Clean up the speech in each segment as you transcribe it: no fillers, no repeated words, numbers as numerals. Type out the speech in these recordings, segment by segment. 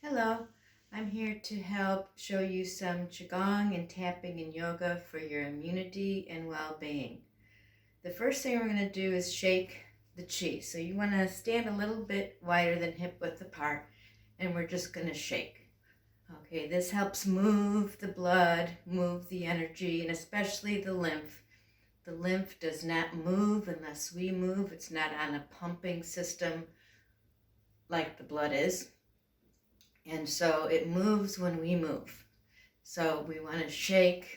Hello, I'm here to help show you some qigong and tapping and yoga for your immunity and well-being. The first thing we're going to do is shake the chi. So you want to stand a little bit wider than hip width apart, and we're just going to shake. Okay, this helps move the blood, move the energy, and especially the lymph. The lymph does not move unless we move. It's not on a pumping system like the blood is. And so it moves when we move. So we want to shake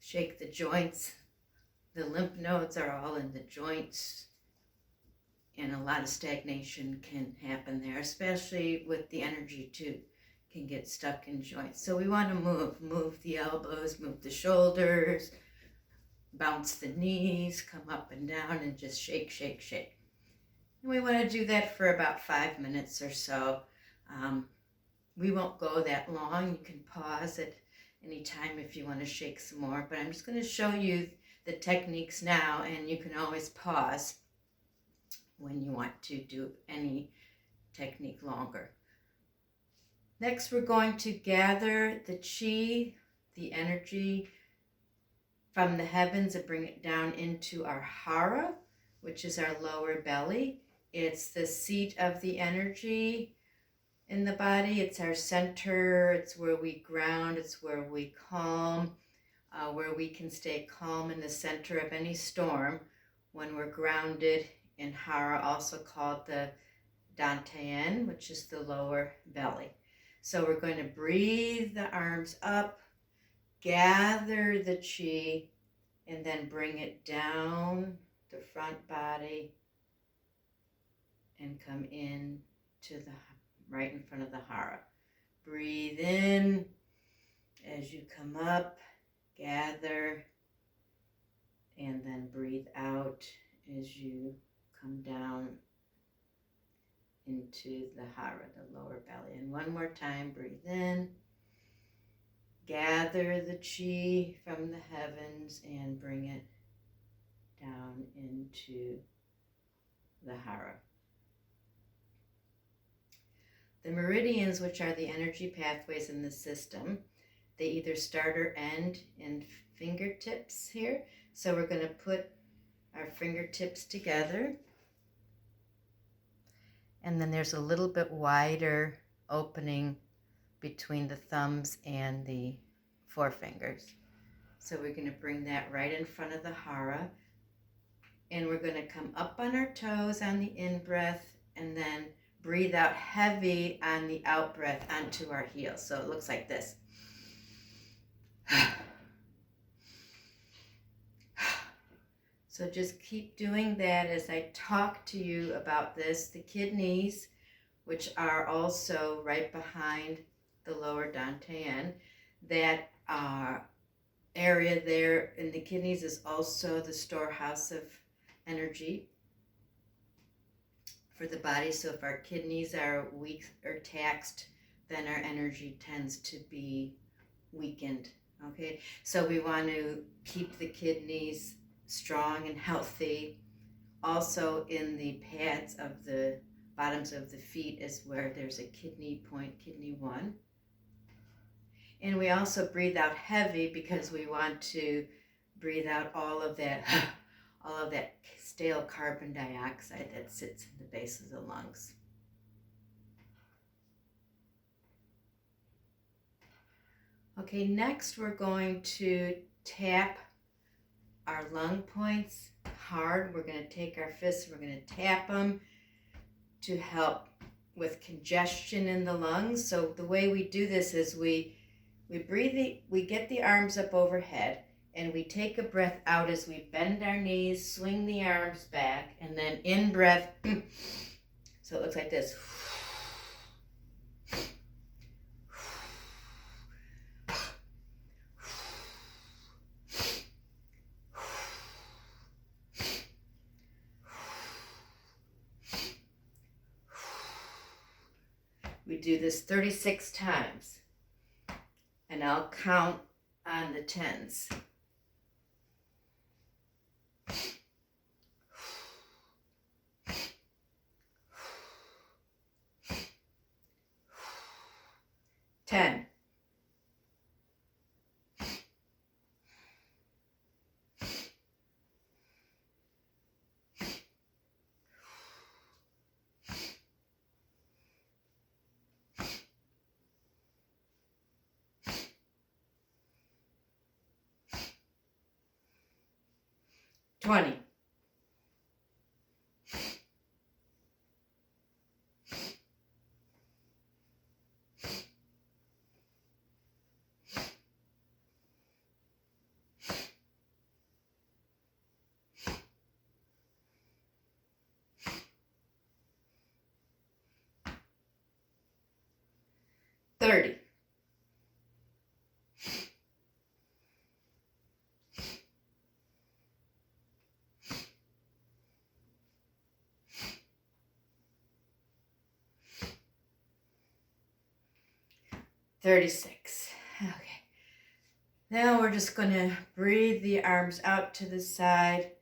the joints. The lymph nodes are all in the joints, and a lot of stagnation can happen there, especially with the energy too, can get stuck in joints. So we want to move the elbows, move the shoulders, bounce the knees, come up and down, and just shake, shake, shake. And we want to do that for about 5 minutes or so. We won't go that long. You can pause at any time if you want to shake some more, but I'm just going to show you the techniques now, and you can always pause when you want to do any technique longer. Next, we're going to gather the chi, the energy from the heavens, and bring it down into our hara, which is our lower belly. It's the seat of the energy in the body. It's our center. It's where we ground. It's where we calm, where we can stay calm in the center of any storm when we're grounded in hara, also called the dantian, which is the lower belly. So we're going to breathe the arms up, gather the chi, and then bring it down the front body and come in to the right in front of the hara. Breathe in as you come up, gather, and then breathe out as you come down into the hara, the lower belly. And one more time, breathe in, gather the chi from the heavens and bring it down into the hara. The meridians, which are the energy pathways in the system, they either start or end in fingertips here. So we're going to put our fingertips together. And then there's a little bit wider opening between the thumbs and the forefingers. So we're going to bring that right in front of the hara. And we're going to come up on our toes on the in-breath, and then breathe out heavy on the out-breath onto our heels. So it looks like this. So just keep doing that as I talk to you about this. The kidneys, which are also right behind the lower dantian, that area there in the kidneys is also the storehouse of energy for the body. So if our kidneys are weak or taxed, then our energy tends to be weakened. Okay, so we want to keep the kidneys strong and healthy. Also in the pads of the bottoms of the feet is where there's a kidney point, kidney 1. And we also breathe out heavy because we want to breathe out all of that stale carbon dioxide that sits in the base of the lungs. Okay, next we're going to tap our lung points hard. We're going to take our fists, we're going to tap them to help with congestion in the lungs. So the way we do this is we get the arms up overhead, and we take a breath out as we bend our knees, swing the arms back, and then in breath. So it looks like this. We do this 36 times, and I'll count on the tens. 10. 20. 30. 36. Okay. Now we're just going to breathe the arms out to the side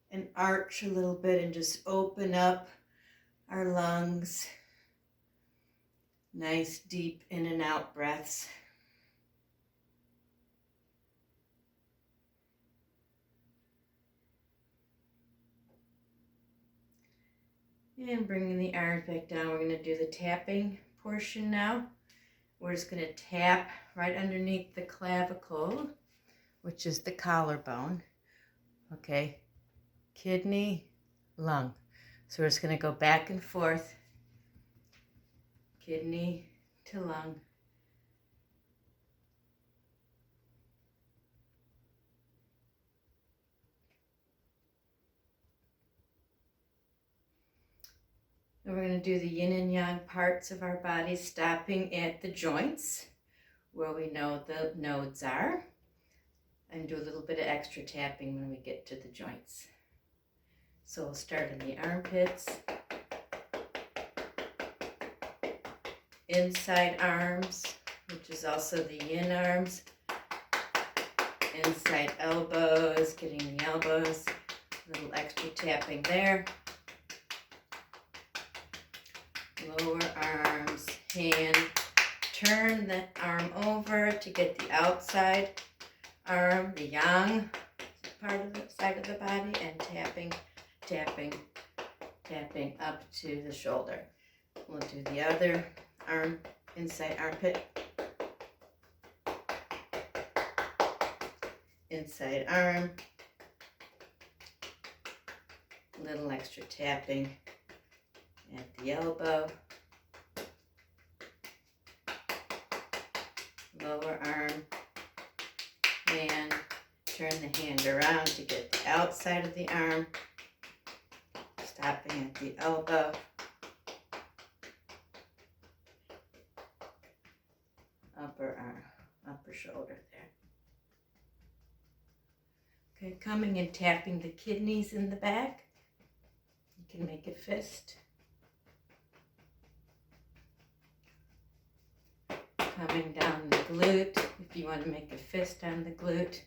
and arch a little bit and just open up our lungs. Nice deep in and out breaths. And bringing the arms back down, we're going to do the tapping portion now. We're just going to tap right underneath the clavicle, which is the collarbone. Okay, kidney, lung. So we're just going to go back and forth, kidney to lung. And we're going to do the yin and yang parts of our body, stopping at the joints where we know the nodes are, and do a little bit of extra tapping when we get to the joints. So we'll start in the armpits, inside arms, which is also the yin arms, inside elbows, getting the elbows, a little extra tapping there. Lower arms, hand, turn the arm over to get the outside arm, the yang part of the side of the body, and tapping, tapping, tapping up to the shoulder. We'll do the other arm, inside armpit, inside arm, little extra tapping at the elbow, lower arm, and turn the hand around to get the outside of the arm, stopping at the elbow, upper arm, upper shoulder there. Okay, coming and tapping the kidneys in the back. You can make a fist. Coming down the glute, if you want to make a fist on the glute.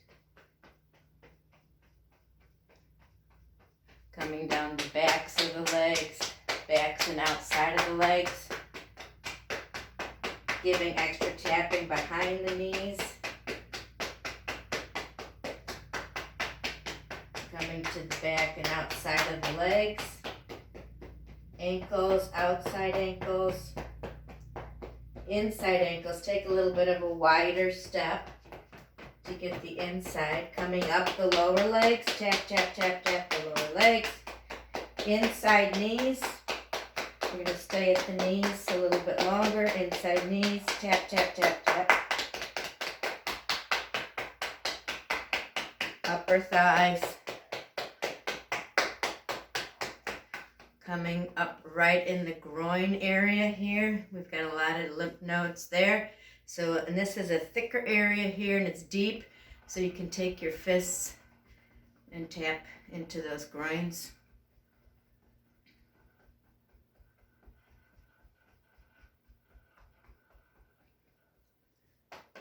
Coming down the backs of the legs, backs and outside of the legs. Giving extra tapping behind the knees. Coming to the back and outside of the legs. Ankles, outside ankles. Inside ankles, take a little bit of a wider step to get the inside. Coming up the lower legs, tap, tap, tap, tap the lower legs. Inside knees, we're going to stay at the knees a little bit longer. Inside knees, tap, tap, tap, tap. Upper thighs. Coming up right in the groin area here. We've got a lot of lymph nodes there. So, and this is a thicker area here and it's deep. So you can take your fists and tap into those groins.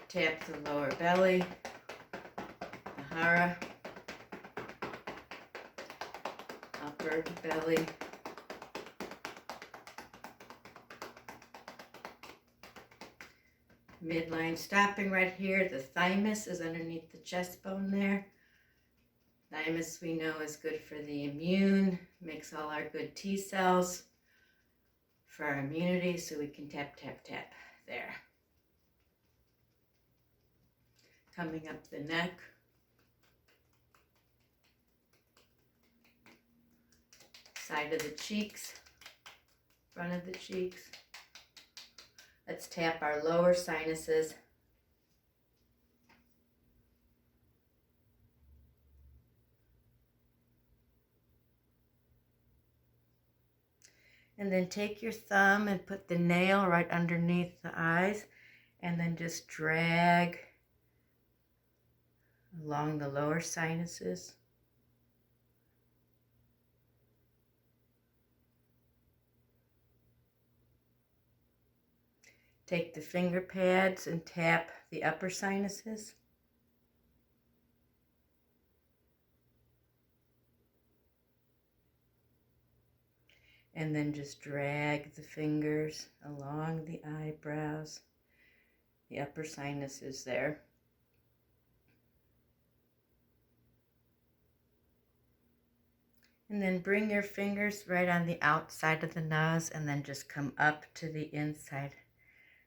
Tap the lower belly, the hara, upper belly. Midline stopping right here. The thymus is underneath the chest bone there. Thymus we know is good for the immune, makes all our good T cells for our immunity, so we can tap, tap, tap there. Coming up the neck. Side of the cheeks, front of the cheeks. Let's tap our lower sinuses. And then take your thumb and put the nail right underneath the eyes, and then just drag along the lower sinuses. Take the finger pads and tap the upper sinuses. And then just drag the fingers along the eyebrows, the upper sinuses there. And then bring your fingers right on the outside of the nose and then just come up to the inside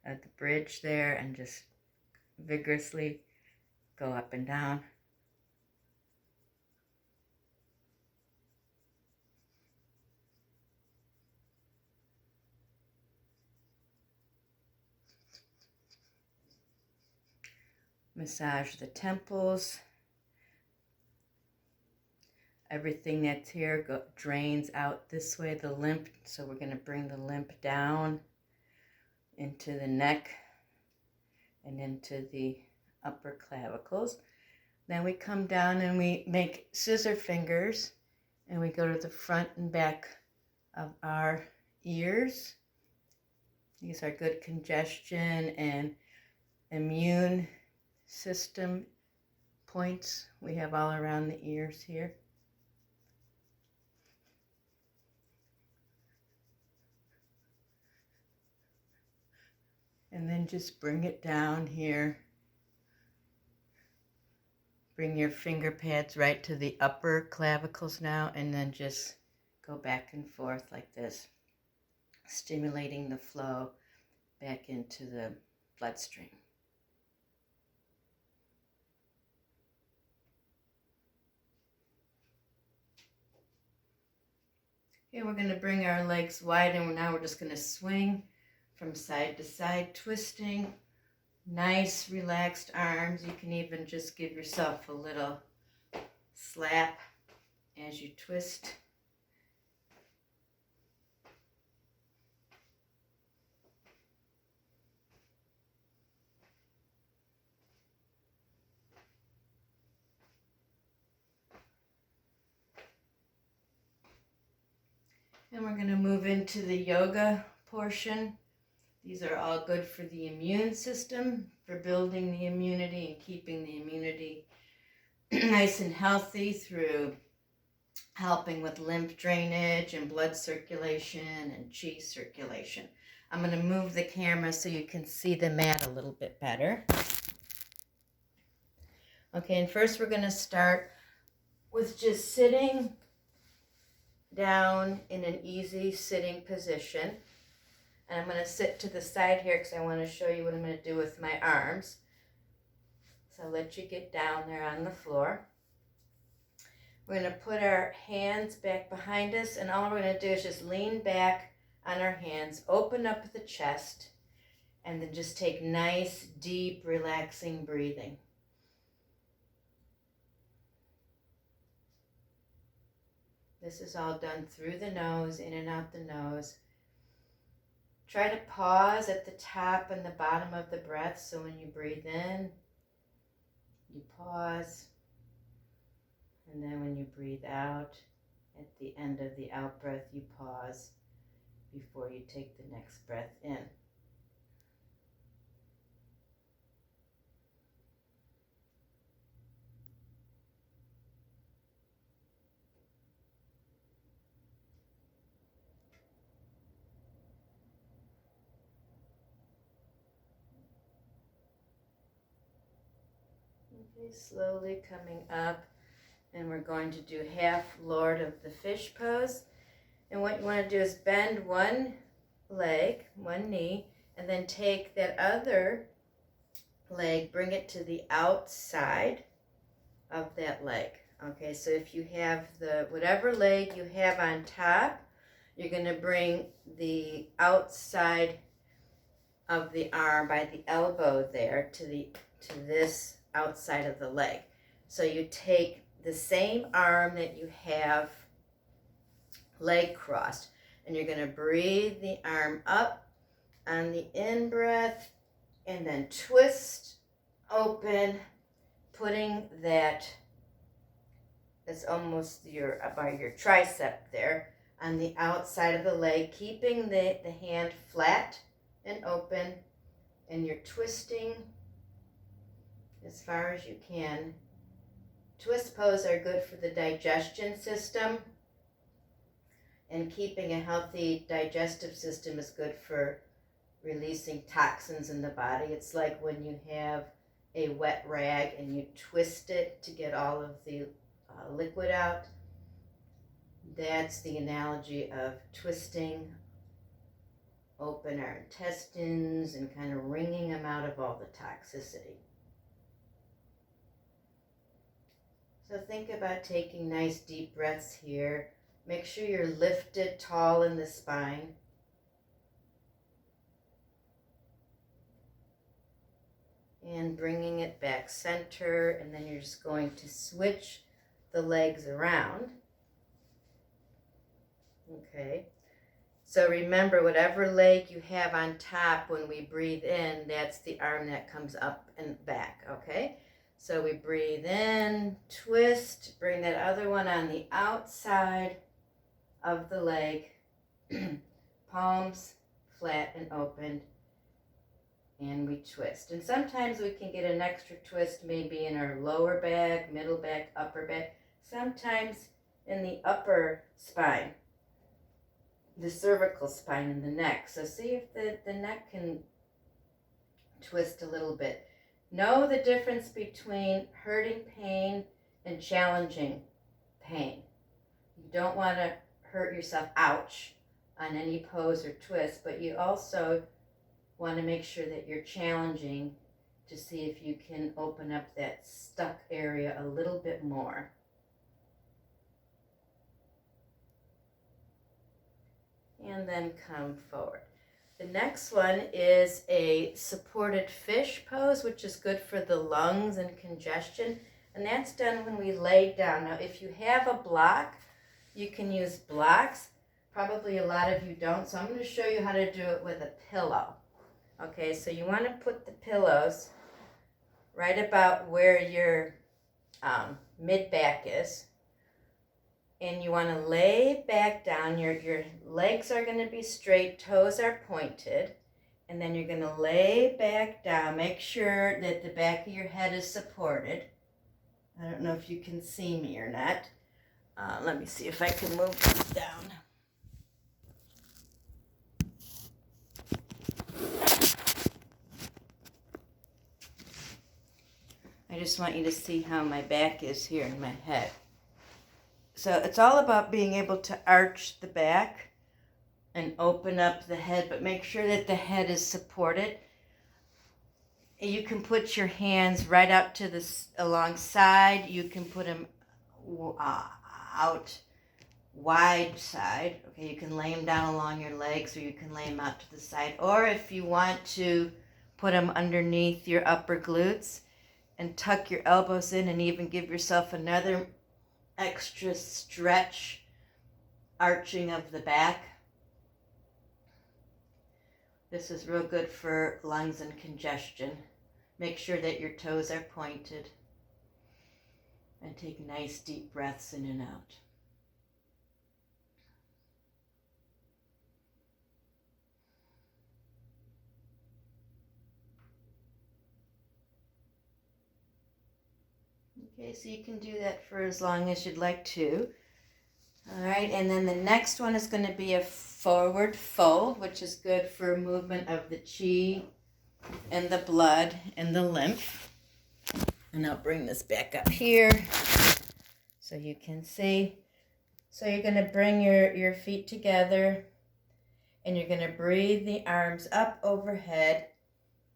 of the bridge there and just vigorously go up and down. Massage the temples. Everything that's here drains out this way, the lymph. So we're going to bring the lymph down into the neck and into the upper clavicles. Then we come down and we make scissor fingers and we go to the front and back of our ears. These are good congestion and immune system points we have all around the ears here. And then just bring it down here. Bring your finger pads right to the upper clavicles now, and then just go back and forth like this, stimulating the flow back into the bloodstream. Okay, we're going to bring our legs wide, and now we're just going to swing from side to side, twisting. Nice relaxed arms. You can even just give yourself a little slap as you twist. And we're going to move into the yoga portion. These are all good for the immune system, for building the immunity and keeping the immunity nice and healthy through helping with lymph drainage and blood circulation and chi circulation. I'm going to move the camera so you can see the mat a little bit better. Okay, and first we're going to start with just sitting down in an easy sitting position. And I'm going to sit to the side here because I want to show you what I'm going to do with my arms. So I'll let you get down there on the floor. We're going to put our hands back behind us, and all we're going to do is just lean back on our hands, open up the chest, and then just take nice, deep, relaxing breathing. This is all done through the nose, in and out the nose. Try to pause at the top and the bottom of the breath, so when you breathe in, you pause. And then when you breathe out, at the end of the out breath, you pause before you take the next breath in. Okay, slowly coming up, and we're going to do half Lord of the Fish pose. And what you want to do is bend one leg, one knee, and then take that other leg, bring it to the outside of that leg. Okay, so if you have whatever leg you have on top, you're going to bring the outside of the arm by the elbow there to this outside of the leg. So you take the same arm that you have leg crossed, and you're going to breathe the arm up on the in-breath and then twist open, putting that's almost about your tricep there on the outside of the leg, keeping the hand flat and open, and you're twisting as far as you can. Twist pose are good for the digestion system, and keeping a healthy digestive system is good for releasing toxins in the body. It's like when you have a wet rag and you twist it to get all of the liquid out. That's the analogy of twisting open our intestines and kind of wringing them out of all the toxicity. So think about taking nice deep breaths here. Make sure you're lifted tall in the spine. And bringing it back center, and then you're just going to switch the legs around. Okay. So remember, whatever leg you have on top, when we breathe in, that's the arm that comes up and back, okay? So we breathe in, twist, bring that other one on the outside of the leg, palms flat and open, and we twist. And sometimes we can get an extra twist maybe in our lower back, middle back, upper back, sometimes in the upper spine, the cervical spine and the neck. So see if the neck can twist a little bit. Know the difference between hurting pain and challenging pain. You don't want to hurt yourself, ouch, on any pose or twist, but you also want to make sure that you're challenging to see if you can open up that stuck area a little bit more. And then come forward. The next one is a supported fish pose, which is good for the lungs and congestion. And that's done when we lay down. Now, if you have a block, you can use blocks. Probably a lot of you don't. So I'm going to show you how to do it with a pillow. Okay, so you want to put the pillows right about where your mid-back is. And you want to lay back down. Your legs are going to be straight, toes are pointed. And then you're going to lay back down. Make sure that the back of your head is supported. I don't know if you can see me or not. Let me see if I can move this down. I just want you to see how my back is here in my head. So it's all about being able to arch the back and open up the head, but make sure that the head is supported. You can put your hands right out to the alongside. You can put them out wide side. Okay, you can lay them down along your legs, or you can lay them out to the side. Or if you want to put them underneath your upper glutes and tuck your elbows in and even give yourself another extra stretch, arching of the back. This is real good for lungs and congestion. Make sure that your toes are pointed and take nice deep breaths in and out. Okay, so you can do that for as long as you'd like to. All right, and then the next one is going to be a forward fold, which is good for movement of the chi and the blood and the lymph. And I'll bring this back up here so you can see. So you're going to bring your feet together and you're going to breathe the arms up overhead,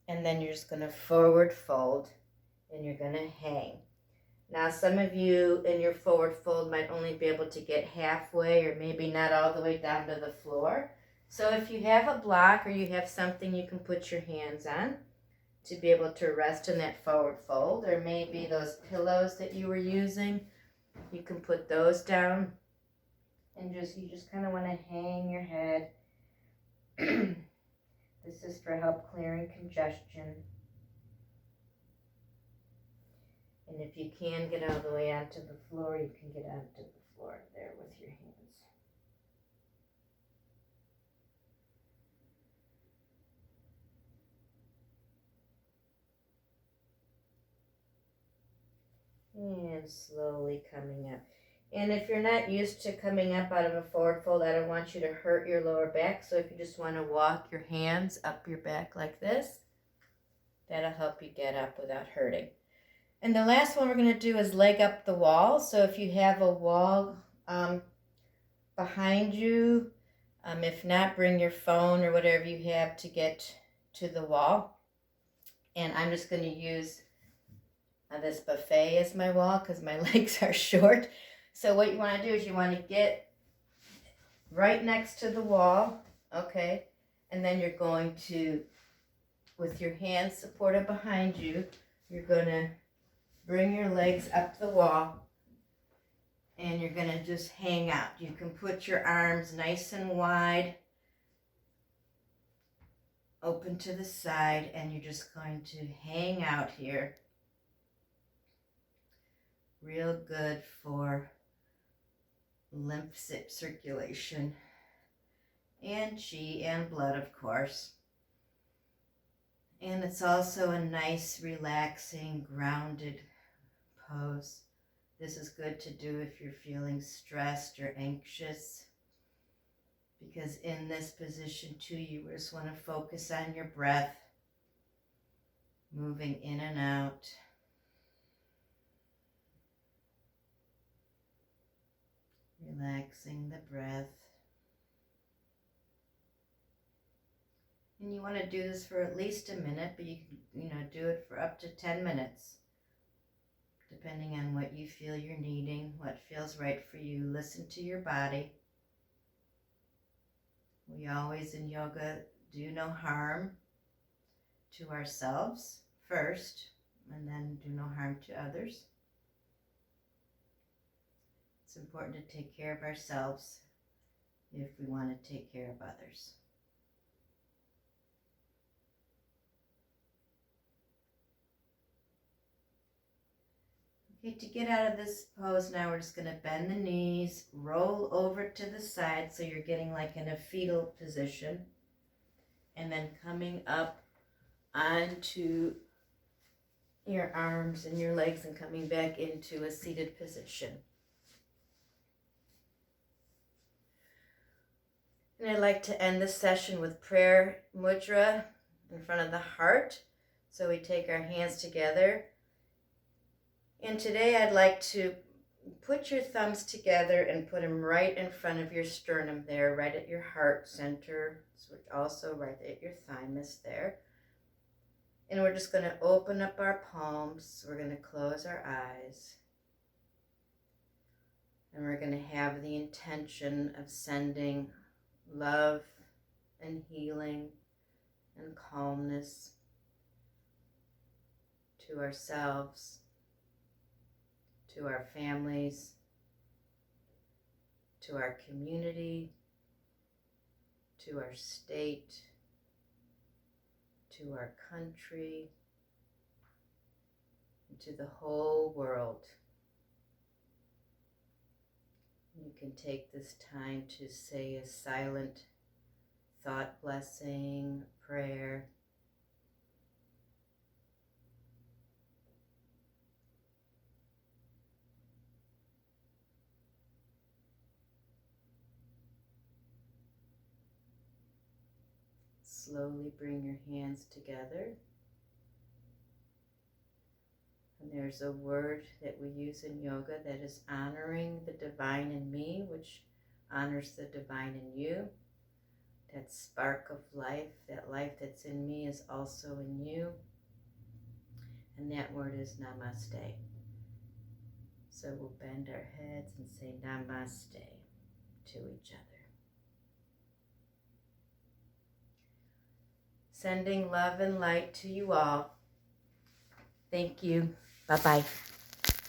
and then you're just going to forward fold and you're going to hang. Now some of you in your forward fold might only be able to get halfway or maybe not all the way down to the floor. So if you have a block or you have something you can put your hands on to be able to rest in that forward fold, or maybe those pillows that you were using, you can put those down and you just kind of want to hang your head. This is for help clearing congestion. And if you can get all the way onto the floor, you can get onto the floor there with your hands. And slowly coming up. And if you're not used to coming up out of a forward fold, I don't want you to hurt your lower back. So if you just want to walk your hands up your back like this, that'll help you get up without hurting. And the last one we're going to do is leg up the wall. So if you have a wall behind you, if not, bring your phone or whatever you have to get to the wall. And I'm just going to use this buffet as my wall because my legs are short. So what you want to do is you want to get right next to the wall, okay? And then you're going to, with your hands supported behind you, you're going to bring your legs up the wall and you're going to just hang out. You can put your arms nice and wide, open to the side, and you're just going to hang out here. Real good for lymph circulation and chi and blood, of course. And it's also a nice, relaxing, grounded pose. This is good to do if you're feeling stressed or anxious, because in this position too, you just want to focus on your breath, moving in and out. Relaxing the breath. And you want to do this for at least a minute, but you can, do it for up to 10 minutes, depending on what you feel you're needing, what feels right for you. Listen to your body. We always in yoga do no harm to ourselves first, and then do no harm to others. It's important to take care of ourselves if we want to take care of others. Okay, to get out of this pose now, we're just going to bend the knees, roll over to the side so you're getting like in a fetal position, and then coming up onto your arms and your legs and coming back into a seated position. And I'd like to end this session with prayer mudra in front of the heart. So we take our hands together. And today I'd like to put your thumbs together and put them right in front of your sternum there, right at your heart center, so also right at your thymus there. And we're just going to open up our palms. We're going to close our eyes. And we're going to have the intention of sending love and healing and calmness to ourselves, to our families, to our community, to our state, to our country, and to the whole world. You can take this time to say a silent thought blessing, prayer. Slowly bring your hands together. And there's a word that we use in yoga that is honoring the divine in me, which honors the divine in you. That spark of life, that life that's in me is also in you. And that word is namaste. So we'll bend our heads and say namaste to each other. Sending love and light to you all. Thank you. Bye-bye.